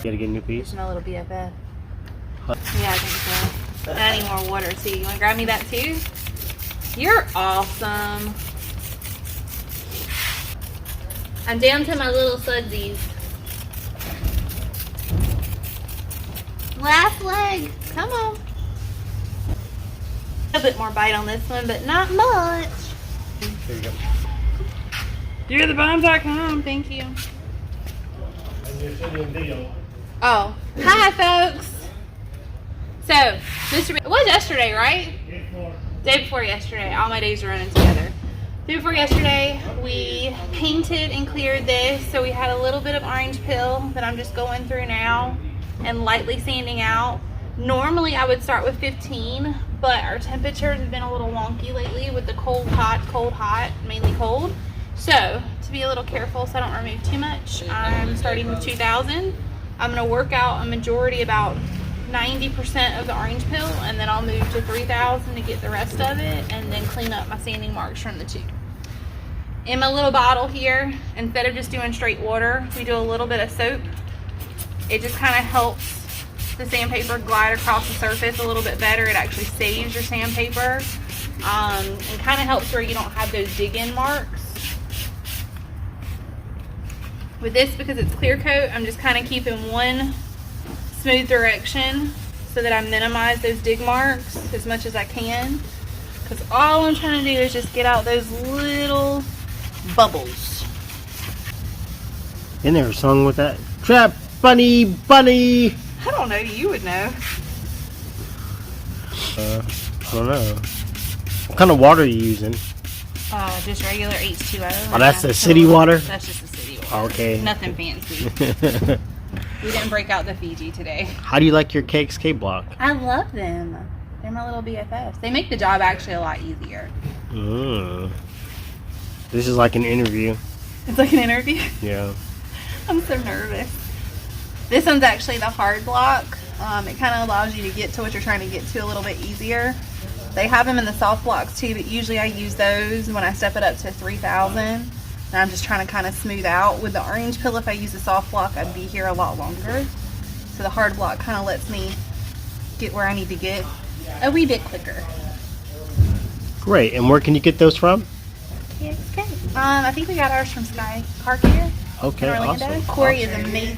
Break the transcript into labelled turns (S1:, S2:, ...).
S1: Gotta get a new piece.
S2: Just my little BFF. Yeah, I think so. I need more water too. You wanna grab me that too? You're awesome. I'm down to my little sudsies. Last leg. Come on. A bit more bite on this one, but not much.
S1: There you go.
S2: You're the bomb.com. Thank you. Oh, hi folks. So, it was yesterday, right? Day before yesterday. All my days are running together. Day before yesterday, we painted and cleared this. So we had a little bit of orange peel that I'm just going through now and lightly sanding out. Normally I would start with 15, but our temperatures have been a little wonky lately with the cold, hot, mainly cold. So to be a little careful so I don't remove too much, I'm starting with 2000. I'm gonna work out a majority, about 90% of the orange peel, and then I'll move to 3000 to get the rest of it, and then clean up my sanding marks from the tube. In my little bottle here, instead of just doing straight water, we do a little bit of soap. It just kind of helps the sandpaper glide across the surface a little bit better. It actually saves your sandpaper, and kind of helps where you don't have those dig-in marks. With this, because it's clear coat, I'm just kind of keeping one smooth direction so that I minimize those dig marks as much as I can, because all I'm trying to do is just get out those little bubbles.
S1: Isn't there a song with that? Trap bunny, bunny.
S2: I don't know, you would know.
S1: I don't know. What kind of water are you using?
S2: Just regular H2O.
S1: Oh, that's the city water?
S2: That's just the city water.
S1: Okay.
S2: Nothing fancy. We didn't break out the Fiji today.
S1: How do you like your KXK block?
S2: I love them. They're my little BFFs. They make the job actually a lot easier.
S1: This is like an interview.
S2: It's like an interview?
S1: Yeah.
S2: I'm so nervous. This one's actually the hard block. It kind of allows you to get to what you're trying to get to a little bit easier. They have them in the soft blocks too, but usually I use those when I step it up to 3000. And I'm just trying to kind of smooth out. With the orange peel, if I use the soft block, I'd be here a lot longer. So the hard block kind of lets me get where I need to get a wee bit quicker.
S1: Great. And where can you get those from?
S2: KXK. I think we got ours from Sky Car Care.
S1: Okay,
S2: in Orlando.
S1: awesome.
S2: Corey is amazing.